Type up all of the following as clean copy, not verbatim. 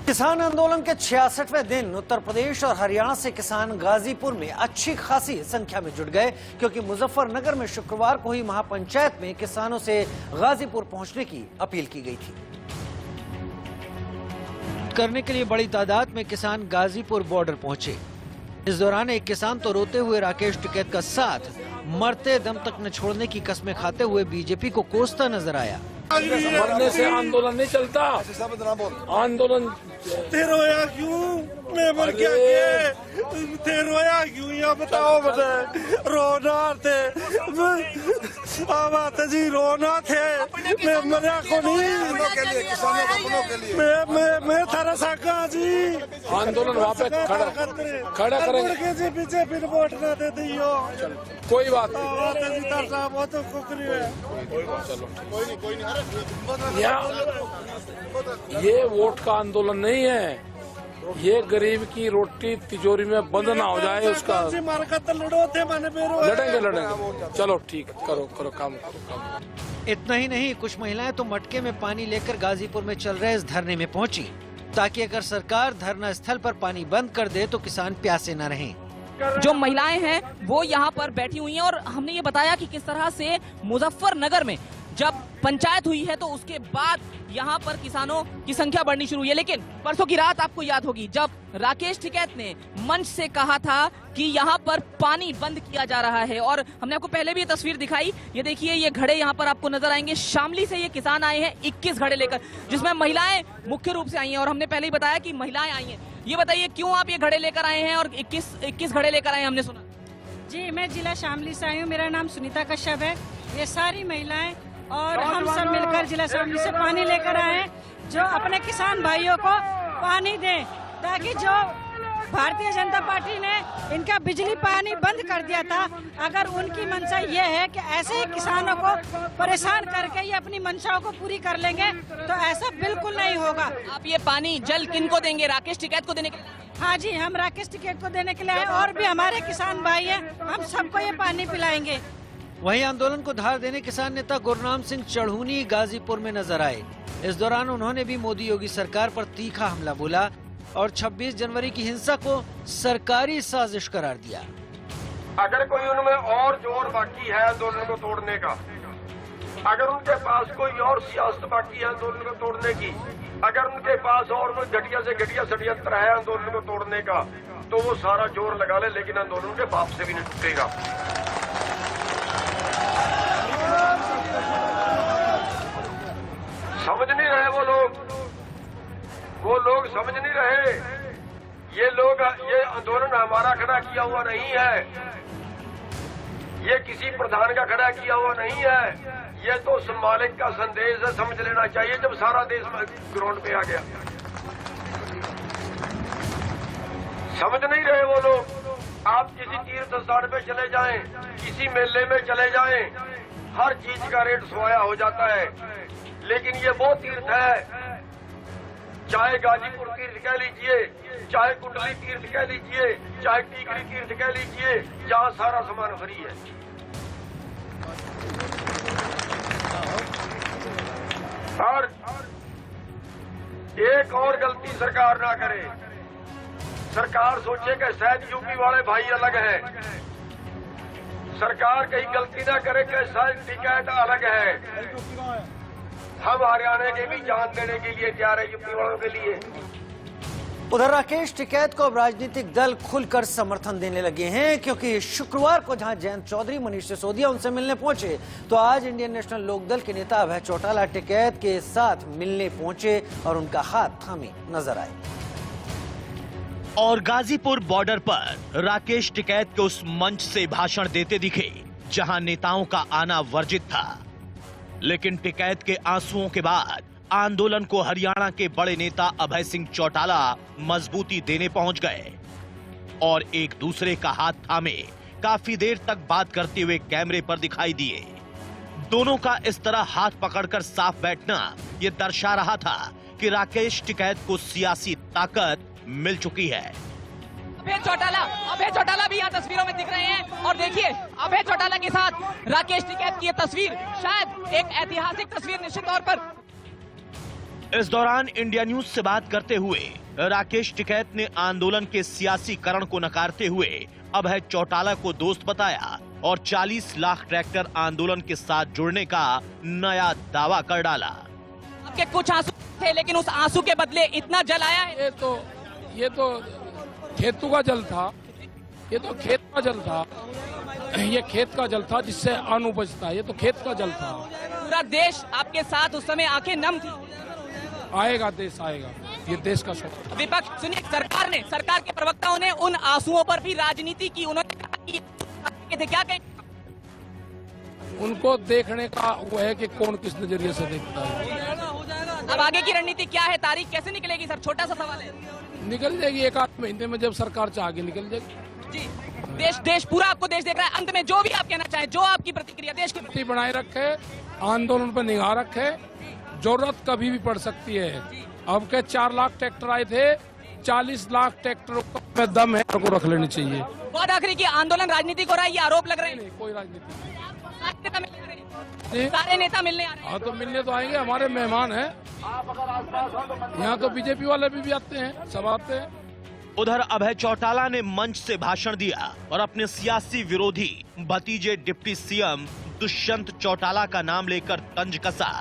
किसान आंदोलन के 66वें दिन उत्तर प्रदेश और हरियाणा से किसान गाजीपुर में अच्छी खासी संख्या में जुट गए, क्योंकि मुजफ्फरनगर में शुक्रवार को ही महापंचायत में किसानों से गाजीपुर पहुंचने की अपील की गई थी। करने के लिए बड़ी तादाद में किसान गाजीपुर बॉर्डर पहुंचे। इस दौरान एक किसान तो रोते हुए राकेश टिकैत का साथ मरते दम तक न छोड़ने की कस्में खाते हुए बीजेपी को कोसता नजर आया। मरने से आंदोलन नहीं चलता। आंदोलन रोया क्यों? मैं मर गया रोया क्यों? यहाँ बताओ मुझे। रोना थे माता जी, रोना थे। मैं मरा को नहीं के लिए, किसानों के लिए मैं थारा साका जी। आंदोलन वहाँ पे खड़ा करेंगे जी। पीछे फिर वोट ना दे दियो। कोई बात नहीं। वो तो कुकरी है। कोई नहीं। ये वोट का आंदोलन नहीं है, ये गरीब की रोटी तिजोरी में बंद ना हो जाए उसका। लड़ेंगे। चलो ठीक, करो काम। इतना ही नहीं, कुछ महिलाएं तो मटके में पानी लेकर गाजीपुर में चल रहे इस धरने में पहुंची, ताकि अगर सरकार धरना स्थल पर पानी बंद कर दे तो किसान प्यासे न रहें। जो महिलाएं हैं वो यहाँ पर बैठी हुई हैं और हमने ये बताया कि किस तरह से मुजफ्फरनगर में जब पंचायत हुई है तो उसके बाद यहाँ पर किसानों की संख्या बढ़नी शुरू हुई है। लेकिन परसों की रात आपको याद होगी जब राकेश टिकैत ने मंच से कहा था कि यहाँ पर पानी बंद किया जा रहा है, और हमने आपको पहले भी ये तस्वीर दिखाई। ये देखिए, ये घड़े यहाँ पर आपको नजर आएंगे। शामली से ये किसान आए हैं 21 घड़े लेकर, जिसमें महिलाएं मुख्य रूप से आई हैं, और हमने पहले ही बताया कि महिलाएं आई हैं। ये बताइए क्यों आप ये घड़े लेकर आए हैं और 21 घड़े लेकर आए हैं, हमने सुना। जी, मैं जिला शामली से आई हूँ। मेरा नाम सुनीता कश्यप है। ये सारी महिलाएं और हम सब मिलकर जिला शामली से पानी लेकर आए हैं, जो अपने किसान भाइयों को पानी दें, ताकि जो भारतीय जनता पार्टी ने इनका बिजली पानी बंद कर दिया था, अगर उनकी मंशा ये है कि ऐसे ही किसानों को परेशान करके ये अपनी मंशाओं को पूरी कर लेंगे, तो ऐसा बिल्कुल नहीं होगा। आप ये पानी जल किनको देंगे? राकेश टिकैत को देने के लिए? हाँ जी, हम राकेश टिकैत को देने के लिए आए, और भी हमारे किसान भाई हैं, हम सबको ये पानी पिलाएंगे। वहीं आंदोलन को धार देने किसान नेता गुरनाम सिंह चढ़ूनी गाजीपुर में नजर आए। इस दौरान उन्होंने भी मोदी योगी सरकार पर तीखा हमला बोला और 26 जनवरी की हिंसा को सरकारी साजिश करार दिया। अगर कोई उनमें और जोर बाकी है आंदोलन को तोड़ने का, अगर उनके पास कोई और सियासत बाकी है आंदोलन को तोड़ने की, अगर उनके पास और कोई घटिया से घटिया षड्यंत्र है आंदोलन को तोड़ने का, तो वो सारा जोर लगा ले, लेकिन आंदोलन के बाप से भी नहीं टूटेगा। समझ नहीं रहे वो लोग समझ नहीं रहे। ये आंदोलन हमारा खड़ा किया हुआ नहीं है, ये किसी प्रधान का खड़ा किया हुआ नहीं है, ये तो मालिक का संदेश है, समझ लेना चाहिए। जब सारा देश ग्राउंड पे आ गया, समझ नहीं रहे वो लोग। आप किसी तीर्थ स्थान पे चले जाएं, किसी मेले में चले जाएं, हर चीज का रेट सोया हो जाता है, लेकिन ये वो तीर्थ है, चाहे गाजीपुर तीर्थ कह लीजिए, चाहे कुंडली तीर्थ कह लीजिए, चाहे टीकरी तीर्थ कह लीजिए, जहाँ सारा सामान फ्री है। और एक और गलती सरकार ना करे। सरकार सोचे कि शायद यूपी वाले भाई अलग हैं, सरकार कहीं गलती ना करे कि शायद टिकैत अलग है। हम हरियाणा के भी जान देने के लिए तैयार है, यूपी वालों के लिए। उधर राकेश टिकैत को अब राजनीतिक दल खुलकर समर्थन देने लगे हैं, क्योंकि शुक्रवार को जहां जयंत चौधरी, मनीष सिसोदिया उनसे मिलने पहुंचे, तो आज इंडियन नेशनल लोकदल के नेता अभय चौटाला टिकैत के साथ मिलने पहुंचे और उनका हाथ थामे नजर आए। और गाजीपुर बॉर्डर पर राकेश टिकैत के उस मंच से भाषण देते दिखे जहां नेताओं का आना वर्जित था, लेकिन टिकैत के आंसुओं के बाद आंदोलन को हरियाणा के बड़े नेता अभय सिंह चौटाला मजबूती देने पहुंच गए और एक दूसरे का हाथ थामे काफी देर तक बात करते हुए कैमरे पर दिखाई दिए। दोनों का इस तरह हाथ पकड़कर साफ बैठना यह दर्शा रहा था कि राकेश टिकैत को सियासी ताकत मिल चुकी है। अभय चौटाला भी यहाँ तस्वीरों में दिख रहे हैं, और देखिए अभय चौटाला के साथ राकेश टिकैत की ये तस्वीर शायद एक ऐतिहासिक तस्वीर निश्चित तौर पर। इस दौरान इंडिया न्यूज से बात करते हुए राकेश टिकैत ने आंदोलन के सियासीकरण को नकारते हुए अभय चौटाला को दोस्त बताया और 40 लाख ट्रैक्टर आंदोलन के साथ जुड़ने का नया दावा कर डाला। आपके कुछ आंसू थे, लेकिन उस आंसू के बदले इतना जल आया है। ये तो खेतों का जल था, ये तो खेत का जल था, ये खेत का जल था जिससे अन्न उपजता है। ये तो खेत का जल था। पूरा देश आपके साथ उस समय आंखें नम थी। आएगा देश आएगा, ये देश का सपना। विपक्ष सुनिए, सरकार के प्रवक्ताओं ने उन आंसुओं पर भी राजनीति की। उन्होंने कहा कि थे, क्या कहें? उनको देखने का वो है कि कौन किस नजरिए से देखता है। अब आगे की रणनीति क्या है? तारीख कैसे निकलेगी सर? छोटा सा सवाल है। निकल जाएगी 1-8 महीने में, जब सरकार चाहे निकल जाएगी। जी, देश पूरा आपको देश देख रहा है। अंत में जो भी आप कहना चाहें, जो आपकी प्रतिक्रिया देश की बनाए रखे, आंदोलन पर निगाह रखे, जरूरत कभी भी पड़ सकती है। अब के 4 लाख ट्रैक्टर आए थे, 40 लाख ट्रैक्टरों का दम है, को रख लेनी चाहिए। बहुत आखिरी की आंदोलन राजनीतिक हो रहा है, ये आरोप लग रहे हैं। नहीं, कोई राजनीति नहीं। सारे नेता मिलने आ रहे हैं। हाँ, तो मिलने तो आएंगे, हमारे मेहमान हैं। यहाँ तो बीजेपी वाले भी आते हैं, सब आते हैं। उधर अभय चौटाला ने मंच से भाषण दिया और अपने सियासी विरोधी भतीजे डिप्टी सीएम दुष्यंत चौटाला का नाम लेकर तंज कसा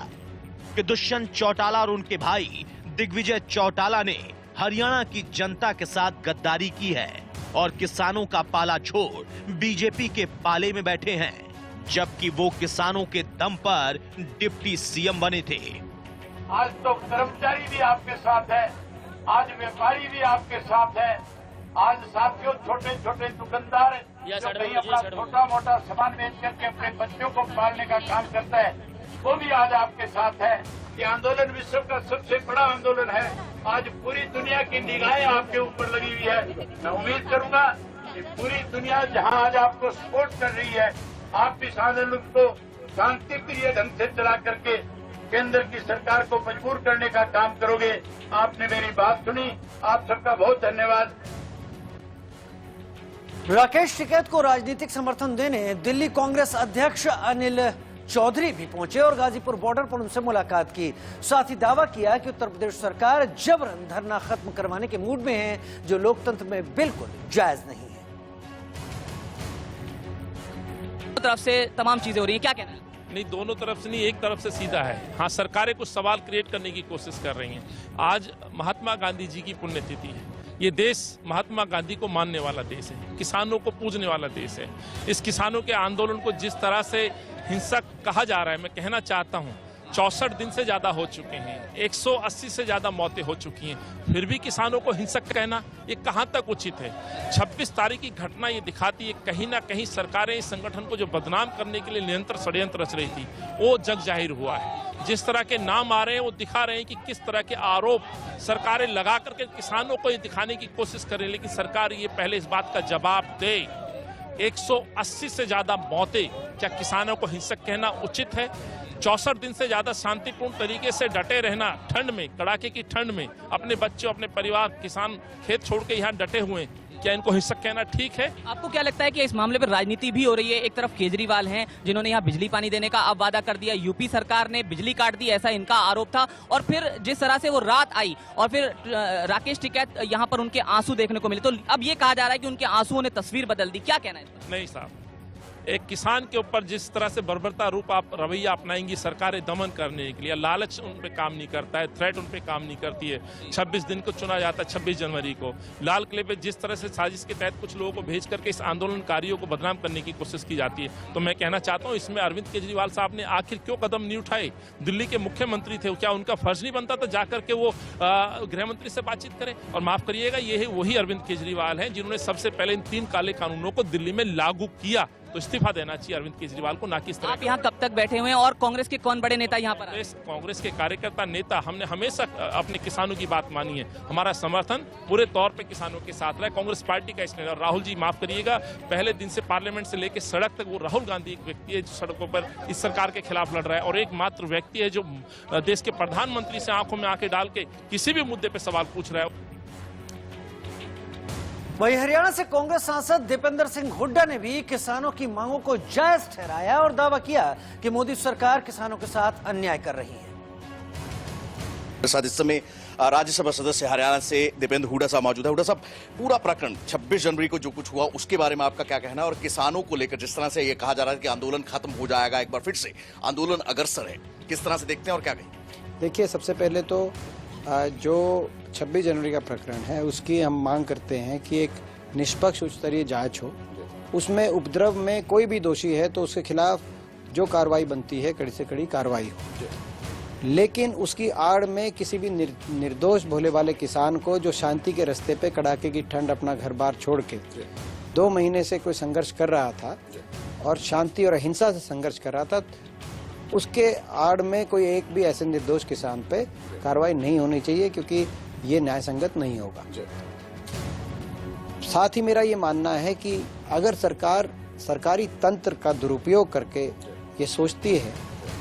कि दुष्यंत चौटाला और उनके भाई दिग्विजय चौटाला ने हरियाणा की जनता के साथ गद्दारी की है और किसानों का पाला छोड़ बीजेपी के पाले में बैठे हैं, जबकि वो किसानों के दम पर डिप्टी सीएम बने थे। आज तो कर्मचारी भी आपके साथ है, आज व्यापारी भी आपके साथ है, आज साथियों छोटे छोटे दुकानदार जो कहीं अपना छोटा मोटा सामान बेच करके अपने बच्चों को पालने का काम करता है, वो भी आज आपके साथ है। ये आंदोलन विश्व का सबसे बड़ा आंदोलन है। आज पूरी दुनिया की निगाहें आपके ऊपर लगी हुई है। मैं उम्मीद करूंगा कि पूरी दुनिया जहां आज आपको सपोर्ट कर रही है, आप इस आंदोलन को शांतिप्रिय ढंग से चला करके केंद्र की सरकार को मजबूर करने का काम करोगे। आपने मेरी बात सुनी, आप सबका बहुत धन्यवाद। राकेश टिकैत को राजनीतिक समर्थन देने दिल्ली कांग्रेस अध्यक्ष अनिल चौधरी भी पहुंचे और गाजीपुर बॉर्डर पर उनसे मुलाकात की। साथ ही दावा किया कि उत्तर प्रदेश सरकार जबरन धरना खत्म करवाने के मूड में है, जो लोकतंत्र में बिल्कुल जायज नहीं है। तरफ से तमाम चीजें हो रही है, क्या कहना है? नहीं, दोनों तरफ से नहीं, एक तरफ से सीधा है। हाँ, सरकारें कुछ सवाल क्रिएट करने की कोशिश कर रही हैं। आज महात्मा गांधी जी की पुण्यतिथि है। ये देश महात्मा गांधी को मानने वाला देश है, किसानों को पूजने वाला देश है। इस किसानों के आंदोलन को जिस तरह से हिंसक कहा जा रहा है, मैं कहना चाहता हूँ 64 दिन से ज्यादा हो चुके हैं, 180 से ज्यादा मौतें हो चुकी हैं, फिर भी किसानों को हिंसक कहना ये कहां तक उचित है? 26 तारीख की घटना ये दिखाती है कहीं ना कहीं सरकारें इस संगठन को जो बदनाम करने के लिए निरंतर षड्यंत्र रच रही थी, वो जग जाहिर हुआ है। जिस तरह के नाम आ रहे हैं वो दिखा रहे हैं कि किस तरह के आरोप सरकारें लगा करके किसानों को ये दिखाने की कोशिश कर रही है, लेकिन सरकार ये पहले इस बात का जवाब दे। 180 से ज्यादा मौतें, क्या किसानों को हिंसक कहना उचित है? 64 दिन से ज्यादा शांतिपूर्ण तरीके से डटे रहना, ठंड में, कड़ाके की ठंड में, अपने बच्चों, अपने परिवार, किसान खेत छोड़ के यहाँ डटे हुए, क्या इनको हिंसक कहना ठीक है? आपको क्या लगता है कि इस मामले पर राजनीति भी हो रही है? एक तरफ केजरीवाल हैं जिन्होंने यहाँ बिजली पानी देने का अब वादा कर दिया, यूपी सरकार ने बिजली काट दी, ऐसा इनका आरोप था, और फिर जिस तरह से वो रात आई और फिर राकेश टिकैत यहाँ पर उनके आंसू देखने को मिले, तो अब ये कहा जा रहा है कि उनके आंसुओं ने तस्वीर बदल दी, क्या कहना है इस पर? नहीं साहब, एक किसान के ऊपर जिस तरह से बर्बरता रूप आप रवैया अपनाएंगी सरकारें दमन करने के लिए, लालच उन पे काम नहीं करता है, थ्रेट उन पे काम नहीं करती है। 26 दिन को चुना जाता है, 26 जनवरी को लाल किले पे जिस तरह से साजिश के तहत कुछ लोगों को भेज करके इस आंदोलनकारियों को बदनाम करने की कोशिश की जाती है। तो मैं कहना चाहता हूँ, इसमें अरविंद केजरीवाल साहब ने आखिर क्यों कदम नहीं उठाए? दिल्ली के मुख्यमंत्री थे, क्या उनका फर्ज नहीं बनता था जाकर के वो गृह मंत्री से बातचीत करें? और माफ करिएगा, ये वही अरविंद केजरीवाल हैं जिन्होंने सबसे पहले इन 3 काले कानूनों को दिल्ली में लागू किया। तो इस्तीफा देना चाहिए अरविंद केजरीवाल को, ना कि इस तरह। आप यहाँ कब तक बैठे हुए हैं और कांग्रेस के कौन बड़े नेता यहाँ पर? कांग्रेस के कार्यकर्ता, नेता, हमने हमेशा अपने किसानों की बात मानी है। हमारा समर्थन पूरे तौर पे किसानों के साथ रहा। कांग्रेस पार्टी का इसमें, और राहुल जी माफ करिएगा, पहले दिन से पार्लियामेंट से लेकर सड़क तक वो राहुल गांधी एक व्यक्ति है जो सड़कों पर इस सरकार के खिलाफ लड़ रहा है, और एकमात्र व्यक्ति है जो देश के प्रधानमंत्री से आंखों में आंखें डाल के किसी भी मुद्दे पर सवाल पूछ रहा है। वहीं हरियाणा से कांग्रेस सांसद दीपेंद्र सिंह हुड्डा ने भी किसानों की मांगों को जायज ठहराया और दावा किया कि मोदी सरकार किसानों के साथ अन्याय कर रही है। साथ इस समय राज्यसभा सदस्य हरियाणा से दीपेंद्र हुडा साहब मौजूद है। हुडा साहब, पूरा प्रकरण 26 जनवरी को जो कुछ हुआ उसके बारे में आपका क्या कहना है, और किसानों को लेकर जिस तरह से ये कहा जा रहा है कि आंदोलन खत्म हो जाएगा, एक बार फिर से आंदोलन अग्रसर है, किस तरह से देखते हैं और क्या कहें? देखिए, सबसे पहले तो जो 26 जनवरी का प्रकरण है उसकी हम मांग करते हैं कि एक निष्पक्ष उच्च स्तरीय जांच हो। उसमें उपद्रव में कोई भी दोषी है तो उसके खिलाफ जो कार्रवाई बनती है कड़ी से कड़ी कार्रवाई हो, लेकिन उसकी आड़ में किसी भी निर्दोष भोले वाले किसान को जो शांति के रास्ते पे कड़ाके की ठंड अपना घर बार छोड़ के 2 महीने से कोई संघर्ष कर रहा था और शांति और अहिंसा से संघर्ष कर रहा था, उसके आड़ में कोई एक भी ऐसे निर्दोष किसान पे कार्रवाई नहीं होनी चाहिए, क्योंकि ये न्याय संगत नहीं होगा। साथ ही मेरा ये मानना है कि अगर सरकार सरकारी तंत्र का दुरुपयोग करके ये सोचती है,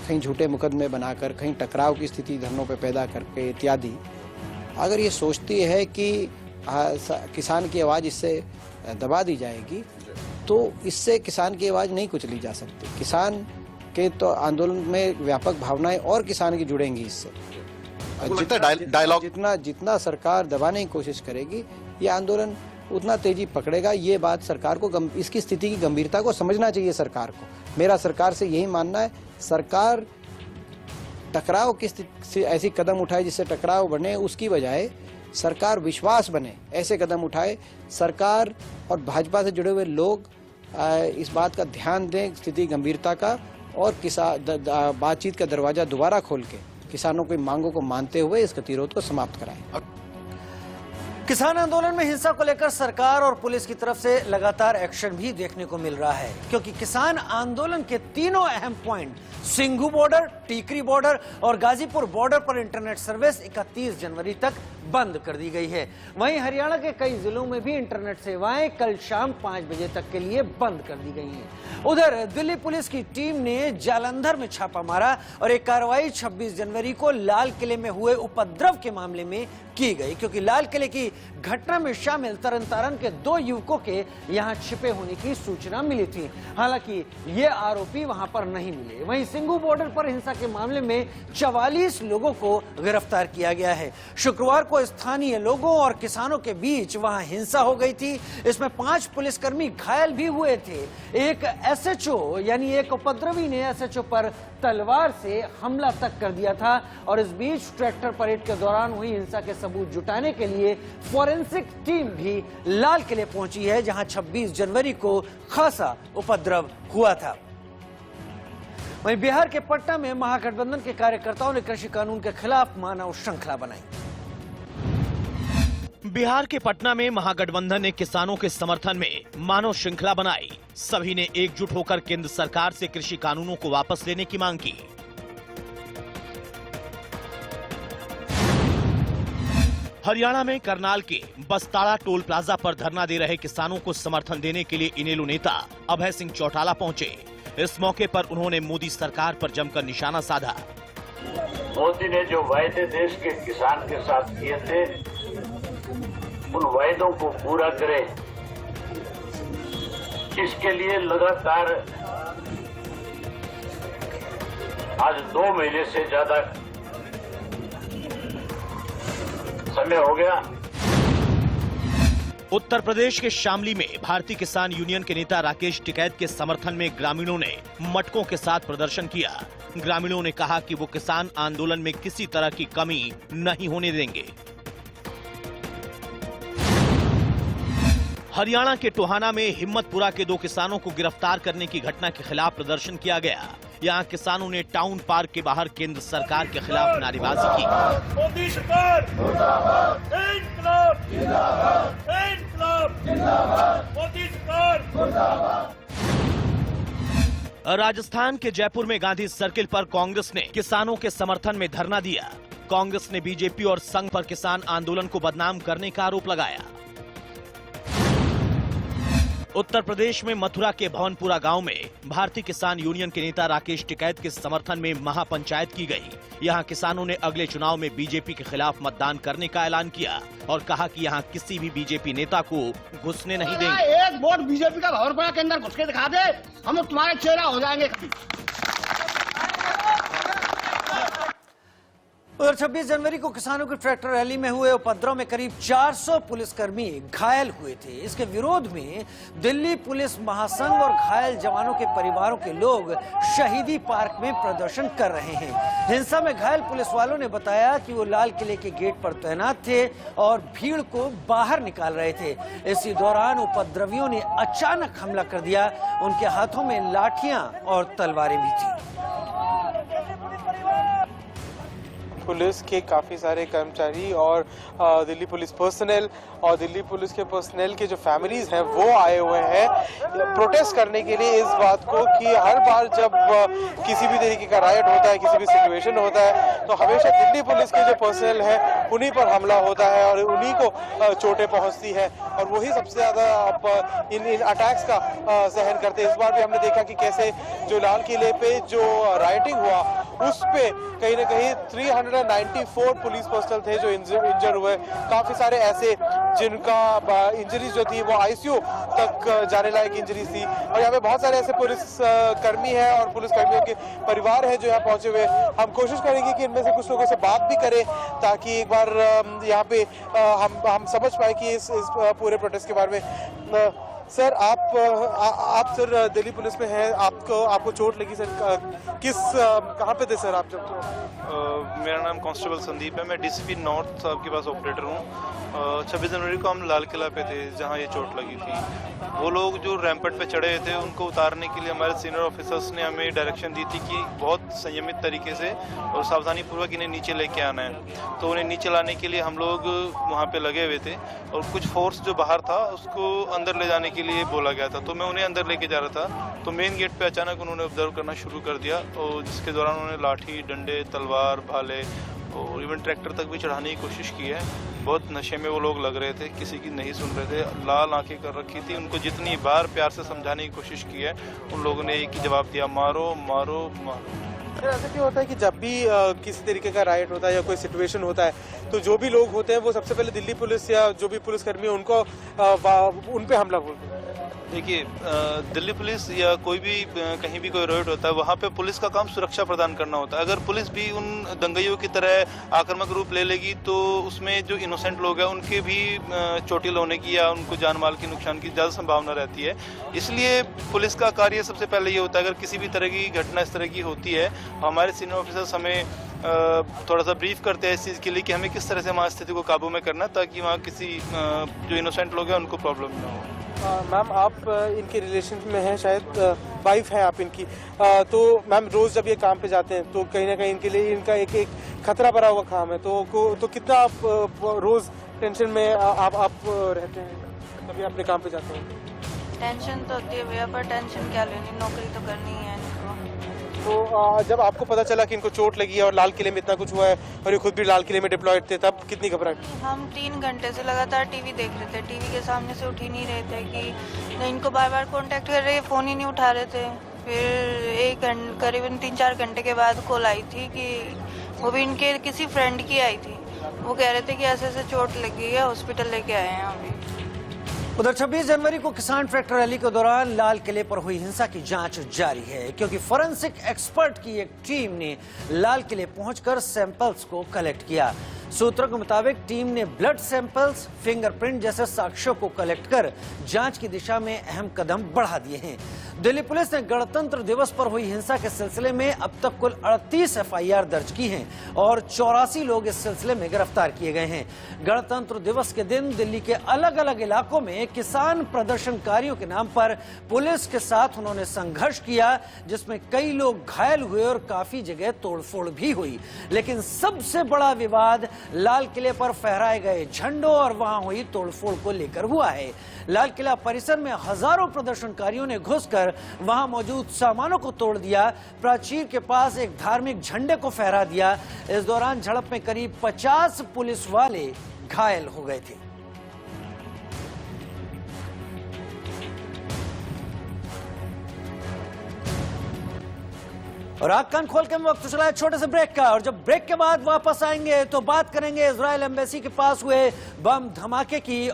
कहीं झूठे मुकदमे बनाकर, कहीं टकराव की स्थिति धरनों पे पैदा करके इत्यादि, अगर ये सोचती है कि किसान की आवाज़ इससे दबा दी जाएगी, तो इससे किसान की आवाज़ नहीं कुचली जा सकती। किसान के तो आंदोलन में व्यापक भावनाएं और किसान की जुड़ेंगी इससे। जितना सरकार दबाने की कोशिश करेगी, ये आंदोलन उतना तेजी पकड़ेगा। ये बात सरकार को इसकी स्थिति की गंभीरता को समझना चाहिए सरकार को। मेरा सरकार से यही मानना है, सरकार टकराव की स्थिति ऐसी कदम उठाए जिससे टकराव बने, उसकी बजाय सरकार विश्वास बने ऐसे कदम उठाए। सरकार और भाजपा से जुड़े हुए लोग इस बात का ध्यान दें, स्थिति गंभीरता का, और बातचीत का दरवाजा दोबारा खोल के किसानों की मांगों को मानते हुए इस गतिरोध को समाप्त कराएं। किसान आंदोलन में हिंसा को लेकर सरकार और पुलिस की तरफ से लगातार एक्शन भी देखने को मिल रहा है, क्योंकि किसान आंदोलन के तीनों अहम point Singhu border, Tikri border और गाजीपुर बॉर्डर पर इंटरनेट सर्विस 31 जनवरी तक बंद कर दी गई है। वहीं हरियाणा के कई जिलों में भी इंटरनेट सेवाएं कल शाम 5 बजे तक के लिए बंद कर दी गई हैं। उधर दिल्ली पुलिस की टीम ने जालंधर में छापा मारा और एक कार्रवाई 26 जनवरी को लाल किले में हुए उपद्रव के मामले में की गई, क्योंकि लाल किले की घटना में शामिल तरन तारण के 2 युवकों के यहां छिपे होने की सूचना मिली थी। हालांकि ये आरोपी वहां पर नहीं मिले। वहीं सिंघू बॉर्डर पर हिंसा के मामले में 44 लोगों को गिरफ्तार किया गया है। शुक्रवार को स्थानीय लोगों और किसानों के बीच वहां हिंसा हो गई थी। इसमें 5 पुलिसकर्मी घायल भी हुए थे। एक एसएचओ यानी एक उपद्रवी ने एसएचओ पर तलवार से हमला तक कर दिया था। और इस बीच ट्रैक्टर परेड के दौरान हुई हिंसा के सबूत जुटाने के लिए फॉरेंसिक टीम भी लाल किले पहुंची है, जहां 26 जनवरी को खासा उपद्रव हुआ था। वहीं बिहार के पटना में महागठबंधन के कार्यकर्ताओं ने कृषि कानून के खिलाफ मानव श्रृंखला बनाई। बिहार के पटना में महागठबंधन ने किसानों के समर्थन में मानव श्रृंखला बनाई। सभी ने एकजुट होकर केंद्र सरकार से कृषि कानूनों को वापस लेने की मांग की। हरियाणा में करनाल के बस्ताड़ा टोल प्लाजा पर धरना दे रहे किसानों को समर्थन देने के लिए इनेलो नेता अभय सिंह चौटाला पहुंचे। इस मौके पर उन्होंने मोदी सरकार पर जमकर निशाना साधा। मोदी ने जो वायदे देश के किसान के साथ किए थे, उन वायदों को पूरा करें, इसके लिए लगातार आज 2 महीने से ज्यादा समय हो गया। उत्तर प्रदेश के शामली में भारतीय किसान यूनियन के नेता राकेश टिकैत के समर्थन में ग्रामीणों ने मटकों के साथ प्रदर्शन किया। ग्रामीणों ने कहा कि वो किसान आंदोलन में किसी तरह की कमी नहीं होने देंगे। हरियाणा के टोहाना में हिम्मतपुरा के 2 किसानों को गिरफ्तार करने की घटना के खिलाफ प्रदर्शन किया गया। यहाँ किसानों ने टाउन पार्क के बाहर केंद्र सरकार के खिलाफ नारेबाजी की। मोदी सरकार जिंदाबाद, इंकलाब जिंदाबाद, इंकलाब जिंदाबाद, मोदी सरकार जिंदाबाद। राजस्थान के जयपुर में गांधी सर्किल पर कांग्रेस ने किसानों के समर्थन में धरना दिया। कांग्रेस ने बीजेपी और संघ पर किसान आंदोलन को बदनाम करने का आरोप लगाया। उत्तर प्रदेश में मथुरा के भवनपुरा गांव में भारतीय किसान यूनियन के नेता राकेश टिकैत के समर्थन में महापंचायत की गई। यहां किसानों ने अगले चुनाव में बीजेपी के खिलाफ मतदान करने का ऐलान किया और कहा कि यहां किसी भी बीजेपी नेता को घुसने नहीं देंगे। एक वोट बीजेपी का भवनपुरा के अंदर घुस के दिखा दे, हम तुम्हारे चेहरा हो जाएंगे कभी। उधर 26 जनवरी को किसानों की ट्रैक्टर रैली में हुए उपद्रव में करीब 400 पुलिसकर्मी घायल हुए थे। इसके विरोध में दिल्ली पुलिस महासंघ और घायल जवानों के परिवारों के लोग शहीदी पार्क में प्रदर्शन कर रहे हैं। हिंसा में घायल पुलिस वालों ने बताया कि वो लाल किले के गेट पर तैनात थे और भीड़ को बाहर निकाल रहे थे। इसी दौरान उपद्रवियों ने अचानक हमला कर दिया। उनके हाथों में लाठियां और तलवारें भी थी। पुलिस के काफ़ी सारे कर्मचारी और दिल्ली पुलिस पर्सनल और दिल्ली पुलिस के पर्सनल के जो फैमिलीज हैं वो आए हुए हैं प्रोटेस्ट करने के लिए इस बात को कि हर बार जब किसी भी तरीके का राइट होता है, किसी भी सिचुएशन होता है, तो हमेशा दिल्ली पुलिस के जो पर्सनल है उन्हीं पर हमला होता है और उन्हीं को चोटें पहुंचती है और वही सबसे ज़्यादा इन अटैक्स का सहन करते हैं। इस बार भी हमने देखा कि कैसे जो लाल किले पे जो राइटिंग हुआ उस पे कहीं ना कहीं 394 पुलिस पर्सनल थे जो इंजर हुए। काफ़ी सारे ऐसे जिनका इंजरीज जो थी वो आईसीयू तक जाने लायक इंजरीज थी और यहाँ पे बहुत सारे ऐसे पुलिस कर्मी हैं और पुलिस कर्मियों के परिवार हैं जो यहाँ पहुंचे हुए। हम कोशिश करेंगे कि इनमें से कुछ लोगों से बात भी करें ताकि एक बार यहाँ पे हम समझ पाए कि इस पूरे प्रोटेस्ट के बारे में। सर आप सर दिल्ली पुलिस में हैं, आपको चोट लगी सर, कहाँ पे थे सर आप जब? मेरा नाम कांस्टेबल संदीप है, मैं डीसीपी नॉर्थ साहब के पास ऑपरेटर हूँ। 26 जनवरी को हम लाल किला पे थे जहाँ ये चोट लगी थी। वो लोग जो रैंपट पे चढ़े थे उनको उतारने के लिए हमारे सीनियर ऑफिसर्स ने हमें डायरेक्शन दी थी कि बहुत संयमित तरीके से और सावधानी पूर्वक इन्हें नीचे लेके आना है। तो उन्हें नीचे लाने के लिए हम लोग वहाँ पे लगे हुए थे और कुछ फोर्स जो बाहर था उसको अंदर ले जाने के लिए बोला गया था। तो मैं उन्हें अंदर लेके जा रहा था तो मेन गेट पे अचानक उन्होंने ऑब्जर्व करना शुरू कर दिया और जिसके दौरान उन्होंने लाठी, डंडे, तलवार, भाले और इवन ट्रैक्टर तक भी चढ़ाने की कोशिश की है। बहुत नशे में वो लोग लग रहे थे, किसी की नहीं सुन रहे थे, लाल आंखें कर रखी थी। उनको जितनी बार प्यार से समझाने की कोशिश की है उन लोगों ने एक ही जवाब दिया, मारो मारो मारो। सर ऐसा क्यों होता है कि जब भी किसी तरीके का राइट होता है या कोई सिचुएशन होता है तो जो भी लोग होते हैं वो सबसे पहले दिल्ली पुलिस या जो भी पुलिसकर्मी है उनको उन पे हमला बोलते हैं? देखिए, दिल्ली पुलिस या कोई भी कहीं भी कोई राइट होता है वहाँ पे पुलिस का काम सुरक्षा प्रदान करना होता है। अगर पुलिस भी उन दंगाइयों की तरह आक्रामक रूप ले लेगी तो उसमें जो इनोसेंट लोग हैं उनके भी चोटिल होने की या उनको जान माल के नुकसान की ज़्यादा संभावना रहती है। इसलिए पुलिस का कार्य सबसे पहले ये होता है, अगर किसी भी तरह की घटना इस तरह की होती है हमारे सीनियर ऑफिसर्स हमें थोड़ा सा ब्रीफ करते हैं इस चीज़ के लिए कि हमें किस तरह से वहाँ स्थिति को काबू में करना ताकि वहाँ किसी जो इनोसेंट लोग हैं उनको प्रॉब्लम ना हो। मैम आप इनके रिलेशन में हैं, शायद वाइफ हैं आप इनकी, तो मैम रोज़ जब ये काम पे जाते हैं तो कहीं ना कहीं इनके लिए इनका एक खतरा भरा हुआ काम है, तो कितना आप रोज़ टेंशन में आप रहते हैं तभी अपने काम पे जाते हैं? टेंशन तो होती है भैया, पर टेंशन क्या लेनी, नौकरी तो करनी है इनको। तो जब आपको पता चला कि इनको चोट लगी है और लाल किले में इतना कुछ हुआ है और ये खुद भी लाल किले में डिप्लॉयड थे, तब कितनी घबराहट? हम 3 घंटे से लगातार टीवी देख रहे थे, टीवी के सामने से उठ ही नहीं रहे थे कि इनको बार बार कांटेक्ट कर रहे, फ़ोन ही नहीं उठा रहे थे। फिर करीबन 3-4 घंटे के बाद कॉल आई थी कि वो भी इनके किसी फ्रेंड की आई थी, वो कह रहे थे कि ऐसे ऐसे चोट लगी है, हॉस्पिटल लेके आए हैं अभी। उधर 26 जनवरी को किसान ट्रैक्टर रैली के दौरान लाल किले पर हुई हिंसा की जांच जारी है क्योंकि फोरेंसिक एक्सपर्ट की एक टीम ने लाल किले पहुंचकर सैंपल्स को कलेक्ट किया। सूत्रों के मुताबिक टीम ने ब्लड सैंपल्स, फिंगरप्रिंट जैसे साक्ष्यों को कलेक्ट कर जांच की दिशा में अहम कदम बढ़ा दिए हैं। दिल्ली पुलिस ने गणतंत्र दिवस पर हुई हिंसा के सिलसिले में अब तक कुल 38 एफआईआर दर्ज की हैं और 84 लोग इस सिलसिले में गिरफ्तार किए गए हैं। गणतंत्र दिवस के दिन दिल्ली के अलग अलग इलाकों में किसान प्रदर्शनकारियों के नाम पर पुलिस के साथ उन्होंने संघर्ष किया जिसमें कई लोग घायल हुए और काफी जगह तोड़फोड़ भी हुई। लेकिन सबसे बड़ा विवाद लाल किले पर फहराए गए झंडों और वहां हुई तोड़फोड़ को लेकर हुआ है। लाल किला परिसर में हजारों प्रदर्शनकारियों ने घुसकर वहां मौजूद सामानों को तोड़ दिया, प्राचीर के पास एक धार्मिक झंडे को फहरा दिया। इस दौरान झड़प में करीब 50 पुलिस वाले घायल हो गए थे। और आग कान खोल के वक्त चला है छोटे से ब्रेक का, और जब ब्रेक के बाद वापस आएंगे तो बात करेंगे इजरायल एम्बेसी के पास हुए बम धमाके की।